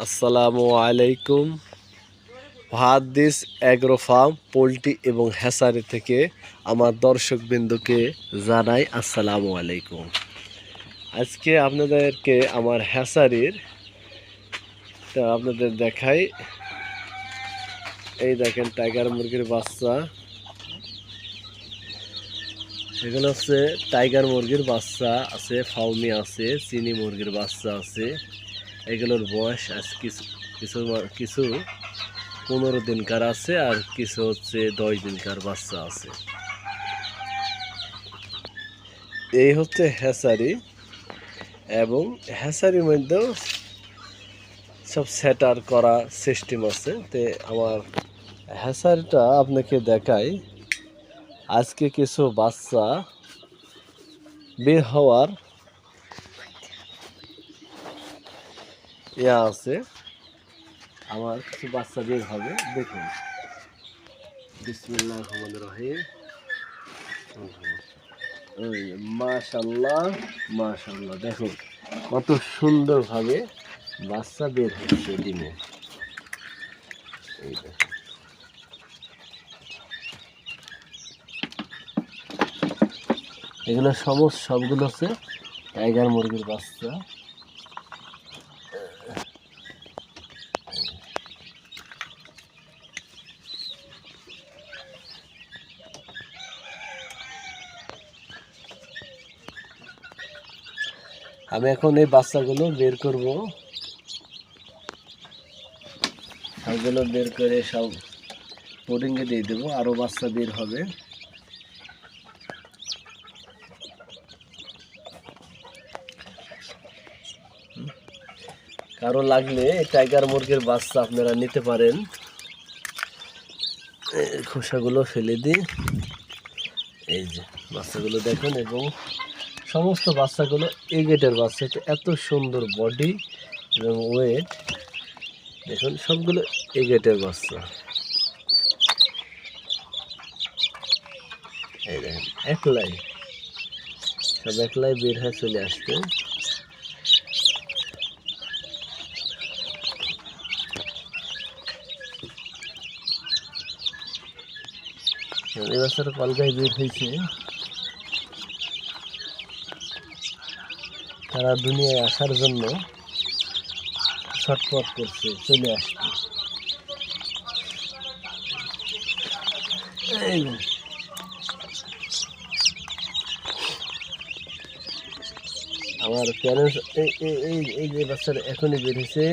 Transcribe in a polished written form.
আসসালামু আলাইকুম। ভাদিস agro farm poultry এবং হ্যাসারি থেকে আমার দর্শকবৃন্দকে জানাই আসসালামু আলাইকুম। আজকে আপনাদেরকে আমার হ্যাসারির আপনাদের দেখাই। এই দেখেন টাইগার মুরগির বাচ্চা, এগুলো হচ্ছে টাইগার মুরগির বাচ্চা আছে, ফাউমি আছে, চিনি মুরগির বাচ্চা আছে। এগুলোর বয়স আজ কিছু কিছু কিছু 15 দিনকার আছে, আর কিছু হচ্ছে 10 দিনকার বাচ্চা আছে। এই হচ্ছে হ্যাচারি, এবং হ্যাচারির মধ্যেও সব সেটার করা সিস্টেম আছে। তে আমার হ্যাচারিটা আপনাকে দেখাই। আজকে কিছু বাচ্চা বের হওয়ার ইয়া আছে, আমার কিছু বাচ্চা বের হবে। দেখুন, বিসমিল্লাহির রহমানির রহিম। মাশাআল্লাহ মাশাআল্লাহ, দেখুন কত সুন্দরভাবে বাচ্চা বের হচ্ছে ডিমে। এই দেখুন, এগুলো সবগুলো হচ্ছে টাইগার মুরগির বাচ্চা। আমি এখন এই বাচ্চাগুলো বের করব, সবগুলো বের করে সব বোর্ডিংয়ে দিয়ে দেবো। আরও বাচ্চা বের হবে। কারো লাগলে টাইগার মুরগির বাচ্চা আপনারা নিতে পারেন। খোসাগুলো ফেলে দিই। এই যে বাচ্চাগুলো দেখুন, এবং সমস্ত বাচ্চাগুলো এই গেটের বাচ্চা। এত সুন্দর বডি এবং ওয়েট, দেখুন সবগুলো এই গেটের বাচ্চা। এই দেখেন একলাই, সব একলাই বের হয়ে চলে আসছে। এই বাচ্চাটা কলকাতায় বের হয়েছে, তারা দুনিয়ায় আসার জন্য ছটফট করছে, চলে আসছে। আমার প্যারেন্টস এই যে বাচ্চারা এখনই বের হয়েছে।